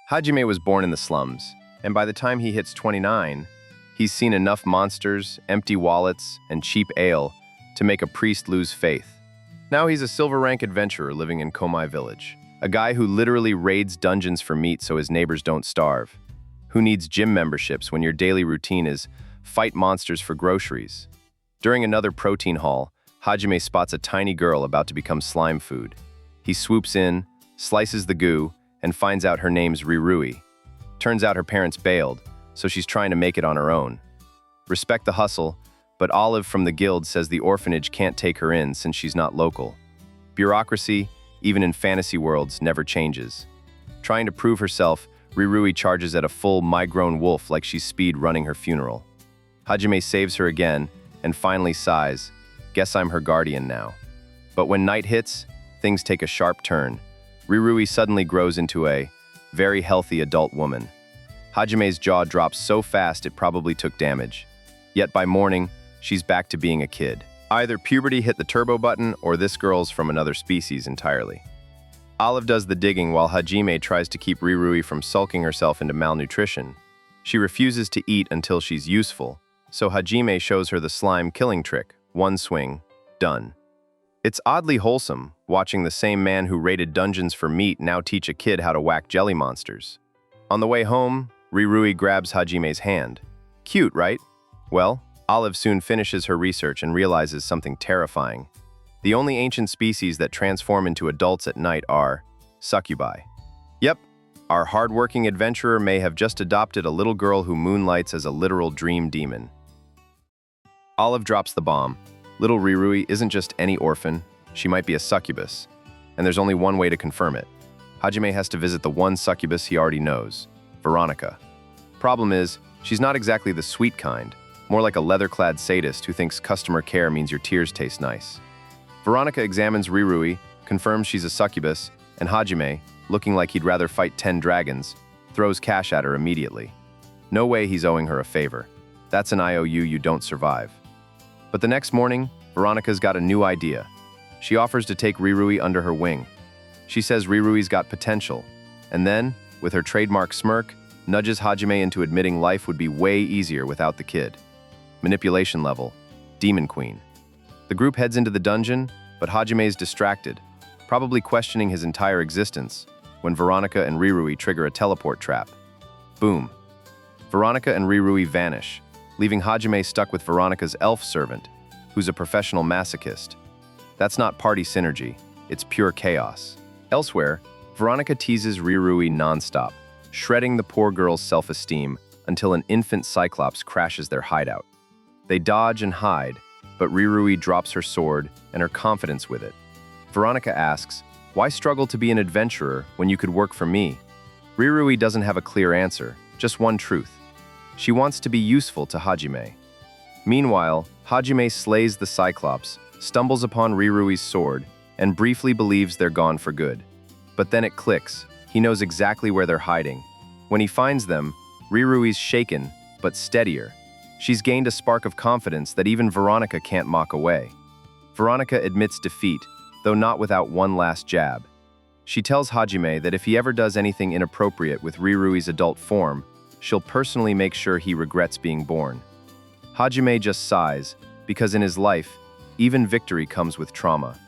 Hajime was born in the slums, and by the time he hits 29, he's seen enough monsters, empty wallets, and cheap ale to make a priest lose faith. Now he's a silver rank adventurer living in Komai village, a guy who literally raids dungeons for meat so his neighbors don't starve. Who needs gym memberships when your daily routine is fight monsters for groceries? During another protein haul, Hajime spots a tiny girl about to become slime food. He swoops in, slices the goo, and finds out her name's Rirui. Turns out her parents bailed, so she's trying to make it on her own. Respect the hustle, but Olive from the guild says the orphanage can't take her in since she's not local. Bureaucracy, even in fantasy worlds, never changes. Trying to prove herself, Rirui charges at a full my-grown wolf like she's speed running her funeral. Hajime saves her again, and finally sighs, guess I'm her guardian now. But when night hits, things take a sharp turn. Rirui suddenly grows into a very healthy adult woman. Hajime's jaw drops so fast it probably took damage. Yet by morning, she's back to being a kid. Either puberty hit the turbo button or this girl's from another species entirely. Olive does the digging while Hajime tries to keep Rirui from sulking herself into malnutrition. She refuses to eat until she's useful, so Hajime shows her the slime killing trick. One swing, done. It's oddly wholesome, watching the same man who raided dungeons for meat now teach a kid how to whack jelly monsters. On the way home, Rirui grabs Hajime's hand. Cute, right? Well, Olive soon finishes her research and realizes something terrifying. The only ancient species that transform into adults at night are succubi. Yep, our hardworking adventurer may have just adopted a little girl who moonlights as a literal dream demon. Olive drops the bomb. Little Rirui isn't just any orphan, she might be a succubus, and there's only one way to confirm it. Hajime has to visit the one succubus he already knows, Veronica. Problem is, she's not exactly the sweet kind, more like a leather-clad sadist who thinks customer care means your tears taste nice. Veronica examines Rirui, confirms she's a succubus, and Hajime, looking like he'd rather fight 10 dragons, throws cash at her immediately. No way he's owing her a favor. That's an IOU you don't survive. But the next morning, Veronica's got a new idea. She offers to take Rirui under her wing. She says Rirui's got potential, and then, with her trademark smirk, nudges Hajime into admitting life would be way easier without the kid. Manipulation level, Demon Queen. The group heads into the dungeon, but Hajime's distracted, probably questioning his entire existence, when Veronica and Rirui trigger a teleport trap. Boom. Veronica and Rirui vanish, leaving Hajime stuck with Veronica's elf servant, who's a professional masochist. That's not party synergy, it's pure chaos. Elsewhere, Veronica teases Rirui nonstop, shredding the poor girl's self-esteem until an infant cyclops crashes their hideout. They dodge and hide, but Rirui drops her sword and her confidence with it. Veronica asks, why struggle to be an adventurer when you could work for me? Rirui doesn't have a clear answer, just one truth. She wants to be useful to Hajime. Meanwhile, Hajime slays the Cyclops, stumbles upon Rirui's sword, and briefly believes they're gone for good. But then it clicks. He knows exactly where they're hiding. When he finds them, Rirui's shaken, but steadier. She's gained a spark of confidence that even Veronica can't mock away. Veronica admits defeat, though not without one last jab. She tells Hajime that if he ever does anything inappropriate with Rirui's adult form, she'll personally make sure he regrets being born. Hajime just sighs, because in his life, even victory comes with trauma.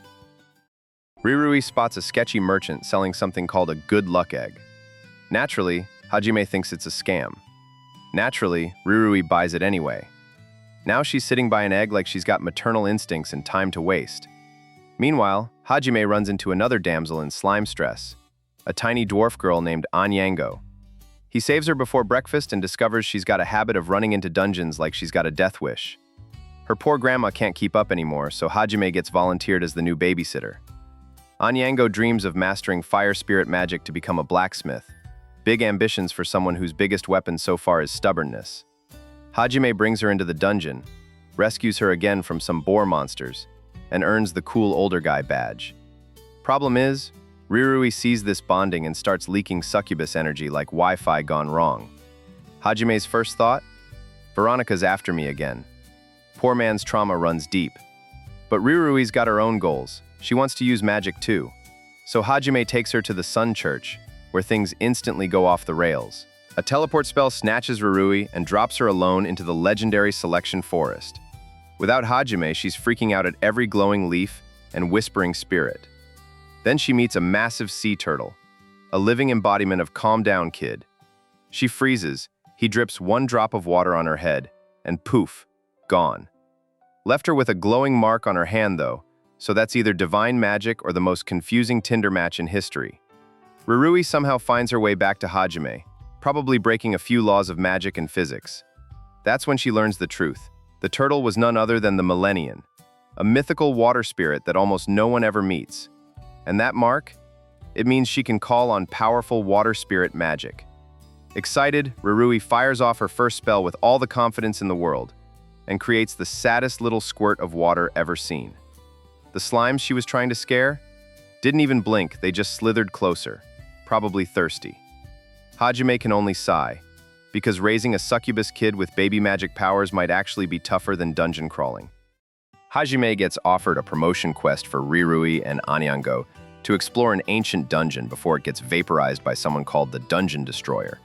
Rirui spots a sketchy merchant selling something called a good luck egg. Naturally, Hajime thinks it's a scam. Naturally, Rirui buys it anyway. Now she's sitting by an egg like she's got maternal instincts and time to waste. Meanwhile, Hajime runs into another damsel in slime stress, a tiny dwarf girl named Anyango. He saves her before breakfast and discovers she's got a habit of running into dungeons like she's got a death wish. Her poor grandma can't keep up anymore, so Hajime gets volunteered as the new babysitter. Anyango dreams of mastering fire spirit magic to become a blacksmith. Big ambitions for someone whose biggest weapon so far is stubbornness. Hajime brings her into the dungeon, rescues her again from some boar monsters, and earns the cool older guy badge. Problem is, Rirui sees this bonding and starts leaking succubus energy like Wi-Fi gone wrong. Hajime's first thought? Veronica's after me again. Poor man's trauma runs deep. But Rirui's got her own goals. She wants to use magic too. So Hajime takes her to the Sun Church, where things instantly go off the rails. A teleport spell snatches Rirui and drops her alone into the legendary Selection Forest. Without Hajime, she's freaking out at every glowing leaf and whispering spirit. Then she meets a massive sea turtle, a living embodiment of Calm Down Kid. She freezes, he drips one drop of water on her head, and poof, gone. Left her with a glowing mark on her hand though, so that's either divine magic or the most confusing Tinder match in history. Rirui somehow finds her way back to Hajime, probably breaking a few laws of magic and physics. That's when she learns the truth. The turtle was none other than the Millennian, a mythical water spirit that almost no one ever meets. And that mark? It means she can call on powerful water spirit magic. Excited, Rirui fires off her first spell with all the confidence in the world and creates the saddest little squirt of water ever seen. The slimes she was trying to scare didn't even blink, they just slithered closer, probably thirsty. Hajime can only sigh, because raising a succubus kid with baby magic powers might actually be tougher than dungeon crawling. Hajime gets offered a promotion quest for Rirui and Anyango to explore an ancient dungeon before it gets vaporized by someone called the Dungeon Destroyer.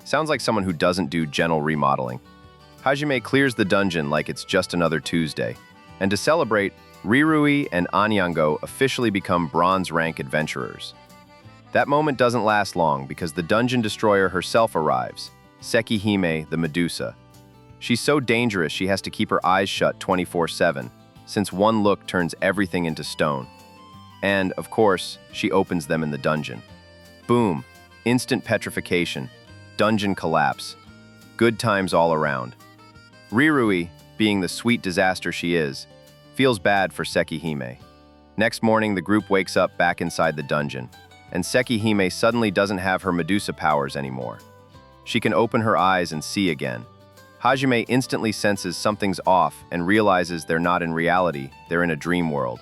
Sounds like someone who doesn't do gentle remodeling. Hajime clears the dungeon like it's just another Tuesday, and to celebrate, Rirui and Anyango officially become bronze rank adventurers. That moment doesn't last long because the Dungeon Destroyer herself arrives, Sekihime the Medusa. She's so dangerous she has to keep her eyes shut 24/7, since one look turns everything into stone. And, of course, she opens them in the dungeon. Boom, instant petrification, dungeon collapse. Good times all around. Rirui, being the sweet disaster she is, feels bad for Sekihime. Next morning, the group wakes up back inside the dungeon, and Sekihime suddenly doesn't have her Medusa powers anymore. She can open her eyes and see again. Hajime instantly senses something's off and realizes they're not in reality, they're in a dream world.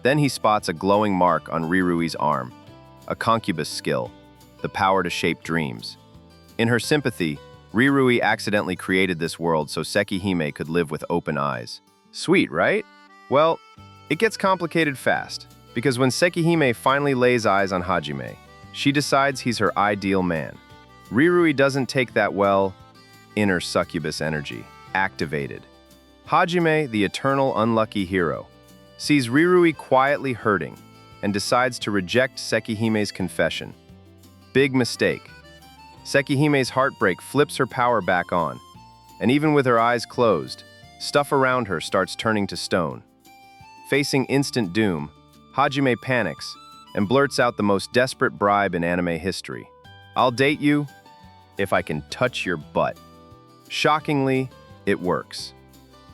Then he spots a glowing mark on Rirui's arm, a Succubus skill, the power to shape dreams. In her sympathy, Rirui accidentally created this world so Sekihime could live with open eyes. Sweet, right? Well, it gets complicated fast, because when Sekihime finally lays eyes on Hajime, she decides he's her ideal man. Rirui doesn't take that well, inner succubus energy, activated. Hajime, the eternal unlucky hero, sees Rirui quietly hurting and decides to reject Sekihime's confession. Big mistake. Sekihime's heartbreak flips her power back on, and even with her eyes closed, stuff around her starts turning to stone. Facing instant doom, Hajime panics and blurts out the most desperate bribe in anime history. "I'll date you if I can touch your butt." Shockingly, it works.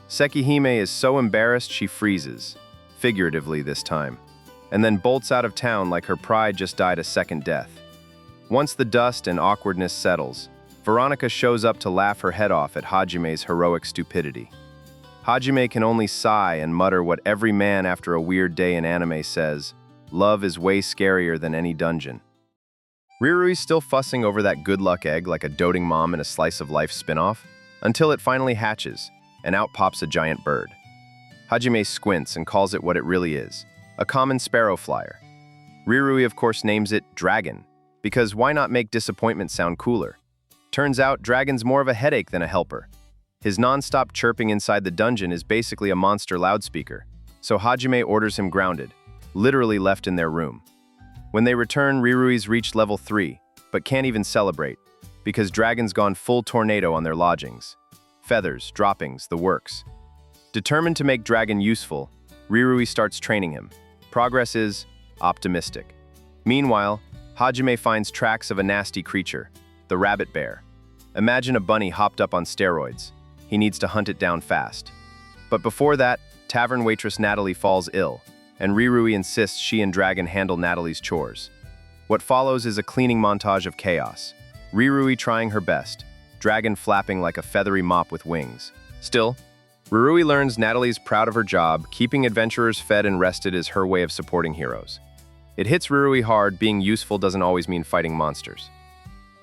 Sekihime is so embarrassed she freezes, figuratively this time, and then bolts out of town like her pride just died a second death. Once the dust and awkwardness settles, Veronica shows up to laugh her head off at Hajime's heroic stupidity. Hajime can only sigh and mutter what every man after a weird day in anime says: "Love is way scarier than any dungeon." Rirui's still fussing over that good luck egg like a doting mom in a slice of life spin-off, until it finally hatches, and out pops a giant bird. Hajime squints and calls it what it really is, a common sparrow flyer. Rirui of course names it Dragon, because why not make disappointment sound cooler? Turns out Dragon's more of a headache than a helper. His non-stop chirping inside the dungeon is basically a monster loudspeaker, so Hajime orders him grounded, literally left in their room. When they return, Rirui's reached level 3, but can't even celebrate, because Dragon's gone full tornado on their lodgings. Feathers, droppings, the works. Determined to make Dragon useful, Rirui starts training him. Progress is optimistic. Meanwhile, Hajime finds tracks of a nasty creature, the rabbit bear. Imagine a bunny hopped up on steroids. He needs to hunt it down fast. But before that, tavern waitress Natalie falls ill, and Rirui insists she and Dragon handle Natalie's chores. What follows is a cleaning montage of chaos. Rirui trying her best, Dragon flapping like a feathery mop with wings. Still, Rirui learns Natalie's proud of her job, keeping adventurers fed and rested is her way of supporting heroes. It hits Rirui hard, being useful doesn't always mean fighting monsters.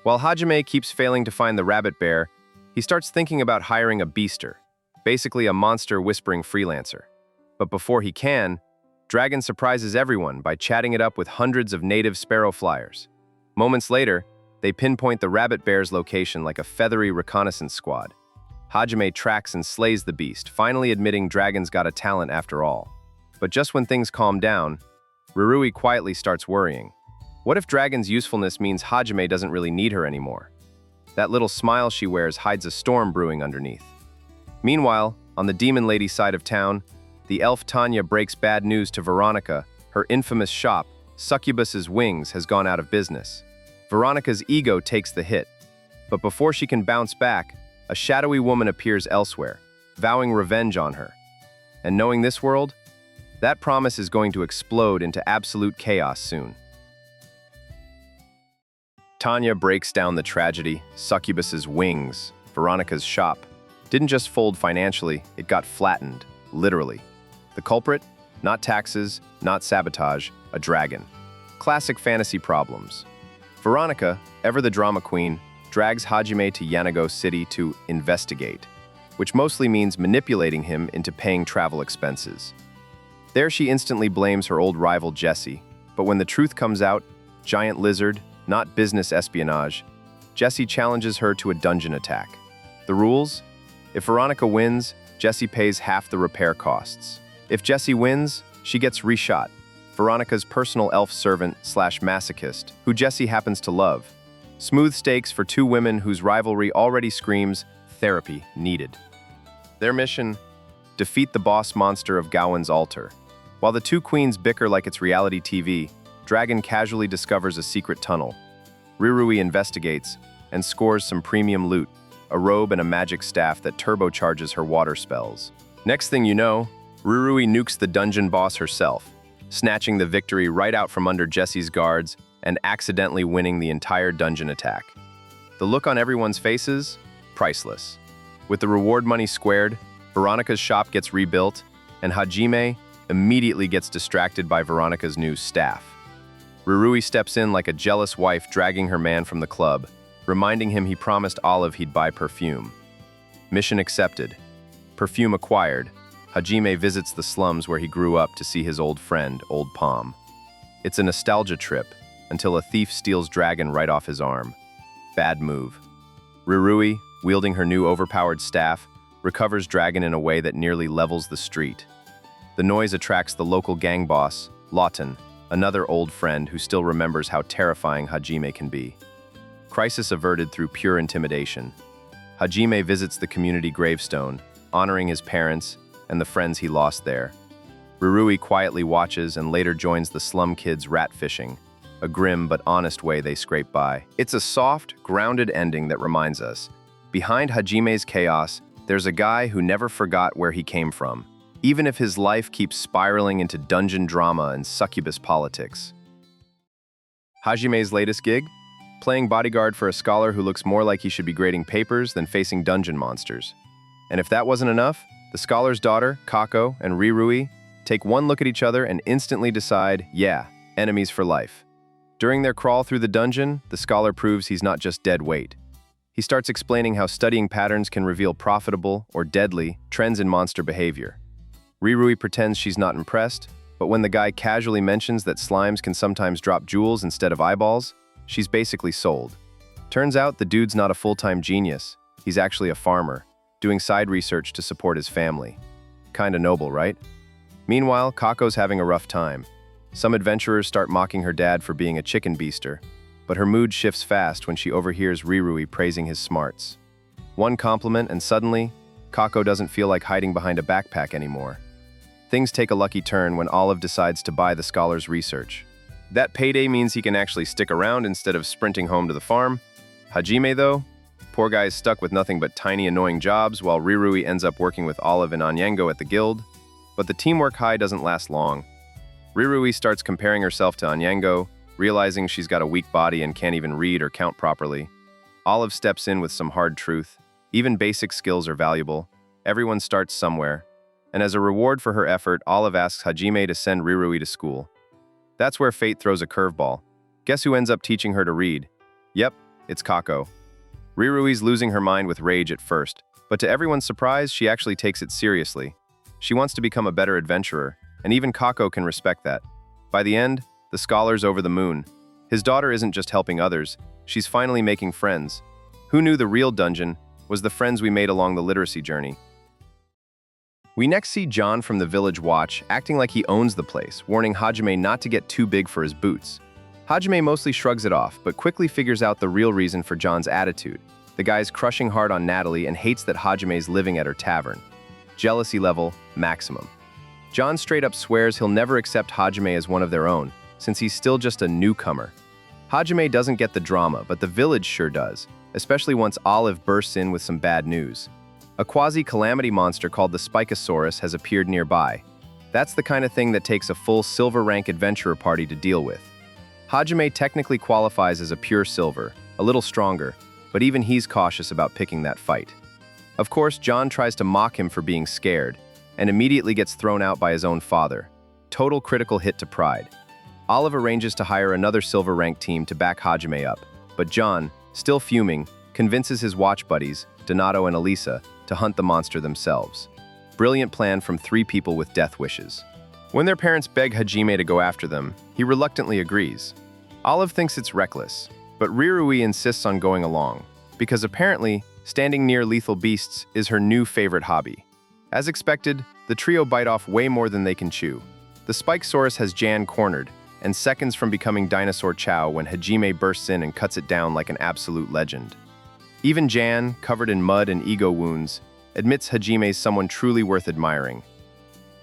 While Hajime keeps failing to find the rabbit bear, he starts thinking about hiring a beaster, basically a monster whispering freelancer. But before he can, Dragon surprises everyone by chatting it up with hundreds of native sparrow flyers. Moments later, they pinpoint the rabbit bear's location like a feathery reconnaissance squad. Hajime tracks and slays the beast, finally admitting Dragon's got a talent after all. But just when things calm down, Rirui quietly starts worrying. What if Dragon's usefulness means Hajime doesn't really need her anymore? That little smile she wears hides a storm brewing underneath. Meanwhile, on the demon lady side of town, the elf Tanya breaks bad news to Veronica. Her infamous shop, Succubus's Wings, has gone out of business. Veronica's ego takes the hit, but before she can bounce back, a shadowy woman appears elsewhere, vowing revenge on her. And knowing this world, that promise is going to explode into absolute chaos soon. Tanya breaks down the tragedy. Succubus's Wings, Veronica's shop, didn't just fold financially, it got flattened, literally. The culprit? Not taxes, not sabotage, a dragon. Classic fantasy problems. Veronica, ever the drama queen, drags Hajime to Yanago City to investigate, which mostly means manipulating him into paying travel expenses. There she instantly blames her old rival Jessie, but when the truth comes out, giant lizard, not business espionage, Jessie challenges her to a dungeon attack. The rules? If Veronica wins, Jessie pays half the repair costs. If Jessie wins, she gets reshot. Veronica's personal elf servant / masochist, who Jessie happens to love. Smooth stakes for two women whose rivalry already screams therapy needed. Their mission? Defeat the boss monster of Gawain's altar. While the two queens bicker like it's reality TV, Dragon casually discovers a secret tunnel. Rirui investigates and scores some premium loot, a robe and a magic staff that turbocharges her water spells. Next thing you know, Rirui nukes the dungeon boss herself, snatching the victory right out from under Jessie's guards and accidentally winning the entire dungeon attack. The look on everyone's faces? Priceless. With the reward money squared, Veronica's shop gets rebuilt, and Hajime immediately gets distracted by Veronica's new staff. Rirui steps in like a jealous wife dragging her man from the club, reminding him he promised Olive he'd buy perfume. Mission accepted. Perfume acquired. Hajime visits the slums where he grew up to see his old friend, Old Palm. It's a nostalgia trip, until a thief steals Dragon right off his arm. Bad move. Rirui, wielding her new overpowered staff, recovers Dragon in a way that nearly levels the street. The noise attracts the local gang boss, Lawton, another old friend who still remembers how terrifying Hajime can be. Crisis averted through pure intimidation. Hajime visits the community gravestone, honoring his parents and the friends he lost there. Rirui quietly watches and later joins the slum kids rat fishing, a grim but honest way they scrape by. It's a soft, grounded ending that reminds us, behind Hajime's chaos, there's a guy who never forgot where he came from, even if his life keeps spiraling into dungeon drama and succubus politics. Hajime's latest gig? Playing bodyguard for a scholar who looks more like he should be grading papers than facing dungeon monsters. And if that wasn't enough, the scholar's daughter, Kako, and Rirui take one look at each other and instantly decide, yeah, enemies for life. During their crawl through the dungeon, the scholar proves he's not just dead weight. He starts explaining how studying patterns can reveal profitable, or deadly, trends in monster behavior. Rirui pretends she's not impressed, but when the guy casually mentions that slimes can sometimes drop jewels instead of eyeballs, she's basically sold. Turns out the dude's not a full-time genius. He's actually a farmer, doing side research to support his family. Kinda noble, right? Meanwhile, Kako's having a rough time. Some adventurers start mocking her dad for being a chicken beaster, but her mood shifts fast when she overhears Rirui praising his smarts. One compliment and suddenly, Kako doesn't feel like hiding behind a backpack anymore. Things take a lucky turn when Olive decides to buy the scholar's research. That payday means he can actually stick around instead of sprinting home to the farm. Hajime, though? Poor guy is stuck with nothing but tiny annoying jobs while Rirui ends up working with Olive and Onyango at the guild. But the teamwork high doesn't last long. Rirui starts comparing herself to Onyango, realizing she's got a weak body and can't even read or count properly. Olive steps in with some hard truth. Even basic skills are valuable. Everyone starts somewhere. And as a reward for her effort, Olive asks Hajime to send Rirui to school. That's where fate throws a curveball. Guess who ends up teaching her to read? Yep, it's Kako. Rirui's losing her mind with rage at first, but to everyone's surprise, she actually takes it seriously. She wants to become a better adventurer, and even Kako can respect that. By the end, the scholar's over the moon. His daughter isn't just helping others, she's finally making friends. Who knew the real dungeon was the friends we made along the literacy journey? We next see John from the village watch acting like he owns the place, warning Hajime not to get too big for his boots. Hajime mostly shrugs it off, but quickly figures out the real reason for John's attitude. The guy's crushing hard on Natalie and hates that Hajime's living at her tavern. Jealousy level, maximum. John straight up swears he'll never accept Hajime as one of their own, since he's still just a newcomer. Hajime doesn't get the drama, but the village sure does, especially once Olive bursts in with some bad news. A quasi-calamity monster called the Spikosaurus has appeared nearby. That's the kind of thing that takes a full silver rank adventurer party to deal with. Hajime technically qualifies as a pure silver, a little stronger, but even he's cautious about picking that fight. Of course, John tries to mock him for being scared, and immediately gets thrown out by his own father. Total critical hit to pride. Olive arranges to hire another silver rank team to back Hajime up, but John, still fuming, convinces his watch buddies, Donato and Elisa, to hunt the monster themselves. Brilliant plan from three people with death wishes. When their parents beg Hajime to go after them, he reluctantly agrees. Olive thinks it's reckless, but Rirui insists on going along, because apparently, standing near lethal beasts is her new favorite hobby. As expected, the trio bite off way more than they can chew. The Spikesaurus has Jan cornered, and seconds from becoming Dinosaur Chow when Hajime bursts in and cuts it down like an absolute legend. Even Jan, covered in mud and ego wounds, admits Hajime's someone truly worth admiring.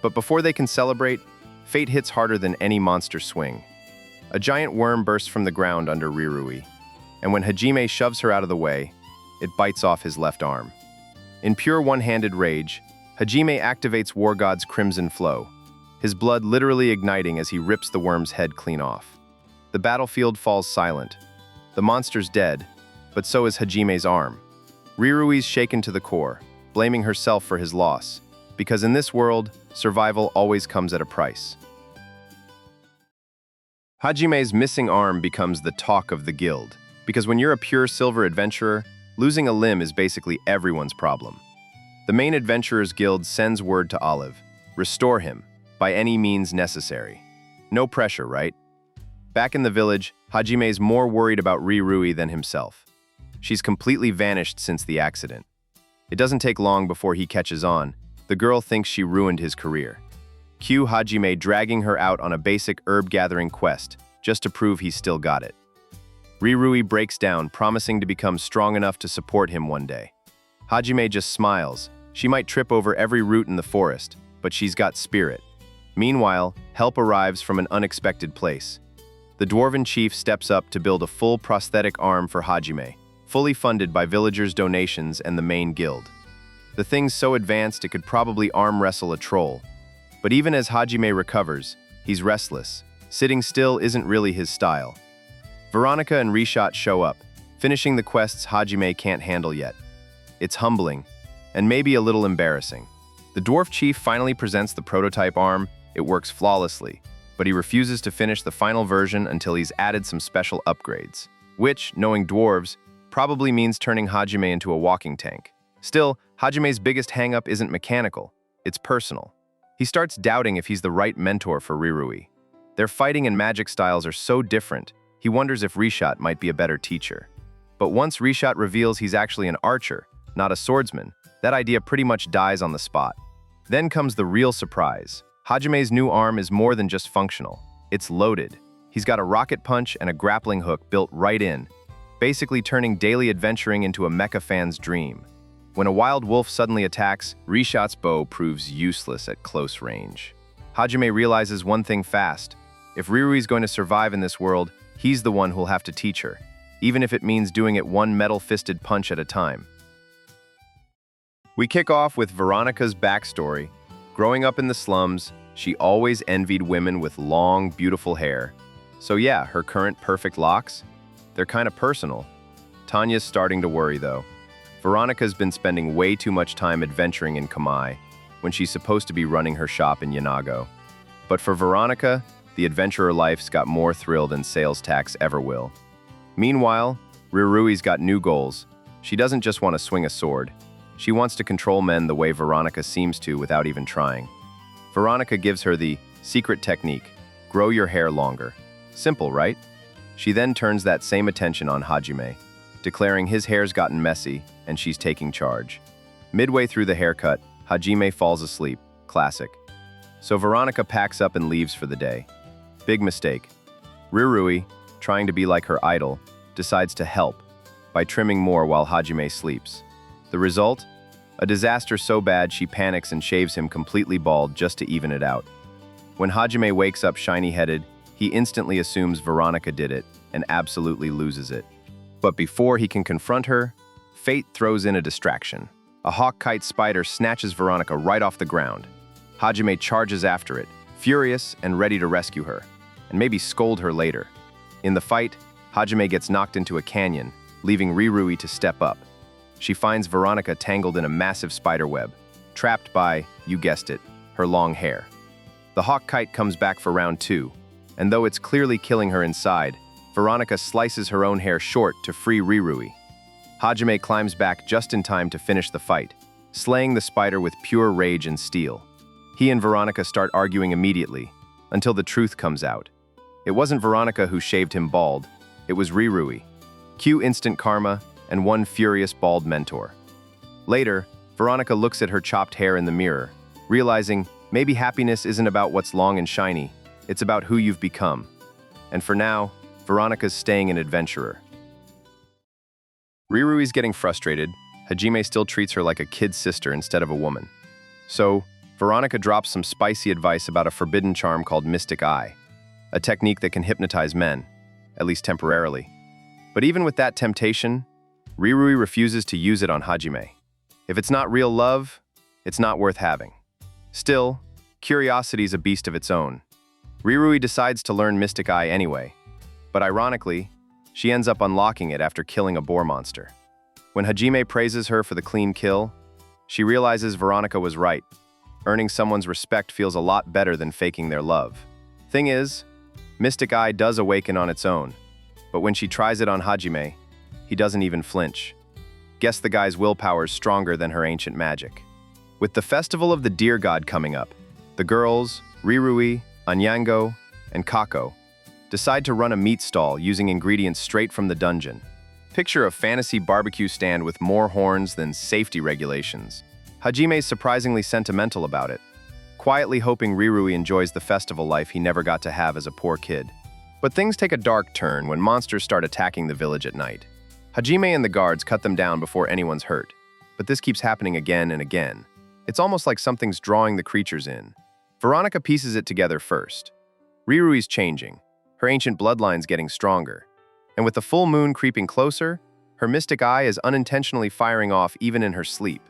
But before they can celebrate, fate hits harder than any monster swing. A giant worm bursts from the ground under Rirui, and when Hajime shoves her out of the way, it bites off his left arm. In pure one-handed rage, Hajime activates War God's Crimson Flow, his blood literally igniting as he rips the worm's head clean off. The battlefield falls silent. The monster's dead, but so is Hajime's arm. Rirui's shaken to the core, blaming herself for his loss, because in this world, survival always comes at a price. Hajime's missing arm becomes the talk of the guild, because when you're a pure silver adventurer, losing a limb is basically everyone's problem. The main adventurers guild sends word to Olive, restore him, by any means necessary. No pressure, right? Back in the village, Hajime's more worried about Rirui than himself. She's completely vanished since the accident. It doesn't take long before he catches on. The girl thinks she ruined his career. Cue Hajime dragging her out on a basic herb-gathering quest, just to prove he's still got it. Rirui breaks down, promising to become strong enough to support him one day. Hajime just smiles. She might trip over every root in the forest, but she's got spirit. Meanwhile, help arrives from an unexpected place. The dwarven chief steps up to build a full prosthetic arm for Hajime, fully funded by villagers' donations and the main guild. The thing's so advanced it could probably arm wrestle a troll. But even as Hajime recovers, he's restless. Sitting still isn't really his style. Veronica and Rishat show up, finishing the quests Hajime can't handle yet. It's humbling, and maybe a little embarrassing. The dwarf chief finally presents the prototype arm. It works flawlessly, but he refuses to finish the final version until he's added some special upgrades, which, knowing dwarves, probably means turning Hajime into a walking tank. Still, Hajime's biggest hang-up isn't mechanical, it's personal. He starts doubting if he's the right mentor for Rirui. Their fighting and magic styles are so different, he wonders if Rishat might be a better teacher. But once Rishat reveals he's actually an archer, not a swordsman, that idea pretty much dies on the spot. Then comes the real surprise. Hajime's new arm is more than just functional. It's loaded. He's got a rocket punch and a grappling hook built right in, basically turning daily adventuring into a mecha fan's dream. When a wild wolf suddenly attacks, Rishat's bow proves useless at close range. Hajime realizes one thing fast. If Rirui's going to survive in this world, he's the one who'll have to teach her, even if it means doing it one metal-fisted punch at a time. We kick off with Veronica's backstory. Growing up in the slums, she always envied women with long, beautiful hair. So yeah, her current perfect locks? They're kind of personal. Tanya's starting to worry, though. Veronica's been spending way too much time adventuring in Kamai, when she's supposed to be running her shop in Yanago. But for Veronica, the adventurer life's got more thrill than sales tax ever will. Meanwhile, Rirui's got new goals. She doesn't just want to swing a sword. She wants to control men the way Veronica seems to without even trying. Veronica gives her the secret technique, grow your hair longer. Simple, right? She then turns that same attention on Hajime, declaring his hair's gotten messy and she's taking charge. Midway through the haircut, Hajime falls asleep. Classic. So Veronica packs up and leaves for the day. Big mistake. Rirui, trying to be like her idol, decides to help by trimming more while Hajime sleeps. The result? A disaster so bad she panics and shaves him completely bald just to even it out. When Hajime wakes up shiny-headed, he instantly assumes Veronica did it and absolutely loses it. But before he can confront her, fate throws in a distraction. A hawk kite spider snatches Veronica right off the ground. Hajime charges after it, furious and ready to rescue her, and maybe scold her later. In the fight, Hajime gets knocked into a canyon, leaving Rirui to step up. She finds Veronica tangled in a massive spider web, trapped by, you guessed it, her long hair. The hawk kite comes back for round 2, and though it's clearly killing her inside, Veronica slices her own hair short to free Rirui. Hajime climbs back just in time to finish the fight, slaying the spider with pure rage and steel. He and Veronica start arguing immediately, until the truth comes out. It wasn't Veronica who shaved him bald, it was Rirui. Cue instant karma and one furious bald mentor. Later, Veronica looks at her chopped hair in the mirror, realizing maybe happiness isn't about what's long and shiny, it's about who you've become. And for now, Veronica's staying an adventurer. Rirui's getting frustrated. Hajime still treats her like a kid sister instead of a woman. So, Veronica drops some spicy advice about a forbidden charm called Mystic Eye, a technique that can hypnotize men, at least temporarily. But even with that temptation, Rirui refuses to use it on Hajime. If it's not real love, it's not worth having. Still, curiosity's a beast of its own. Rirui decides to learn Mystic Eye anyway, but ironically, she ends up unlocking it after killing a boar monster. When Hajime praises her for the clean kill, she realizes Veronica was right. Earning someone's respect feels a lot better than faking their love. Thing is, Mystic Eye does awaken on its own, but when she tries it on Hajime, he doesn't even flinch. Guess the guy's willpower's stronger than her ancient magic. With the Festival of the Deer God coming up, the girls, Rirui, Anyango, and Kako, decide to run a meat stall using ingredients straight from the dungeon. Picture a fantasy barbecue stand with more horns than safety regulations. Hajime's surprisingly sentimental about it, quietly hoping Rirui enjoys the festival life he never got to have as a poor kid. But things take a dark turn when monsters start attacking the village at night. Hajime and the guards cut them down before anyone's hurt, but this keeps happening again and again. It's almost like something's drawing the creatures in. Veronica pieces it together first. Rirui's changing, her ancient bloodline's getting stronger, and with the full moon creeping closer, her mystic eye is unintentionally firing off even in her sleep.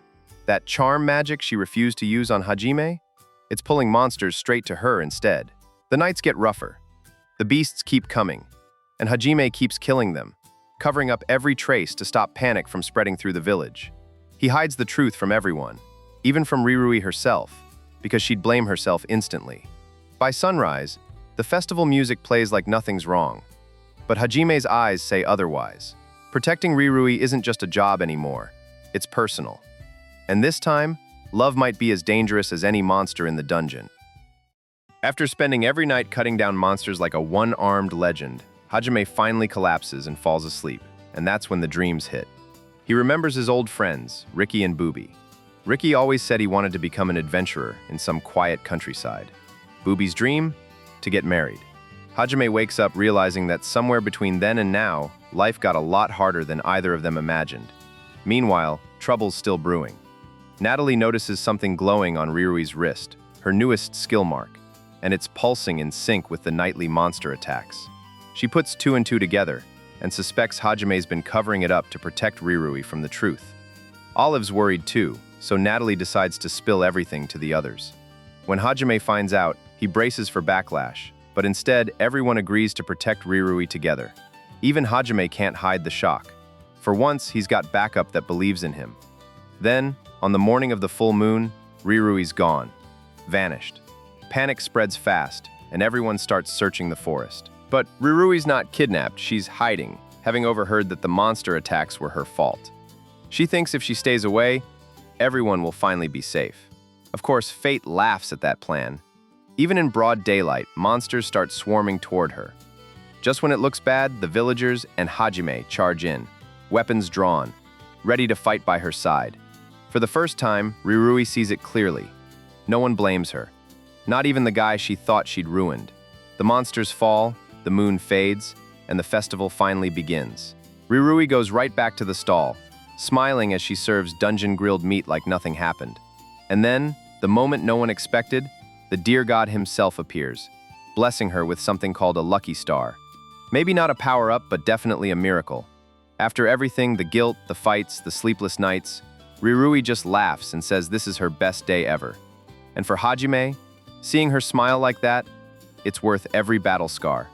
That charm magic she refused to use on Hajime, it's pulling monsters straight to her instead. The nights get rougher. The beasts keep coming, and Hajime keeps killing them, covering up every trace to stop panic from spreading through the village. He hides the truth from everyone, even from Rirui herself, because she'd blame herself instantly. By sunrise, the festival music plays like nothing's wrong, but Hajime's eyes say otherwise. Protecting Rirui isn't just a job anymore, it's personal. And this time, love might be as dangerous as any monster in the dungeon. After spending every night cutting down monsters like a one-armed legend, Hajime finally collapses and falls asleep, and that's when the dreams hit. He remembers his old friends, Ricky and Booby. Ricky always said he wanted to become an adventurer in some quiet countryside. Booby's dream? To get married. Hajime wakes up realizing that somewhere between then and now, life got a lot harder than either of them imagined. Meanwhile, trouble's still brewing. Natalie notices something glowing on Rirui's wrist, her newest skill mark, and it's pulsing in sync with the nightly monster attacks. She puts 2 and 2 together and suspects Hajime's been covering it up to protect Rirui from the truth. Olive's worried too, so Natalie decides to spill everything to the others. When Hajime finds out, he braces for backlash, but instead everyone agrees to protect Rirui together. Even Hajime can't hide the shock. For once, he's got backup that believes in him. Then, on the morning of the full moon, Rirui's gone, vanished. Panic spreads fast, and everyone starts searching the forest. But Rirui's not kidnapped, she's hiding, having overheard that the monster attacks were her fault. She thinks if she stays away, everyone will finally be safe. Of course, fate laughs at that plan. Even in broad daylight, monsters start swarming toward her. Just when it looks bad, the villagers and Hajime charge in, weapons drawn, ready to fight by her side. For the first time, Rirui sees it clearly. No one blames her. Not even the guy she thought she'd ruined. The monsters fall, the moon fades, and the festival finally begins. Rirui goes right back to the stall, smiling as she serves dungeon-grilled meat like nothing happened. And then, the moment no one expected, the deer god himself appears, blessing her with something called a lucky star. Maybe not a power-up, but definitely a miracle. After everything, the guilt, the fights, the sleepless nights, Rirui just laughs and says this is her best day ever. And for Hajime, seeing her smile like that, it's worth every battle scar.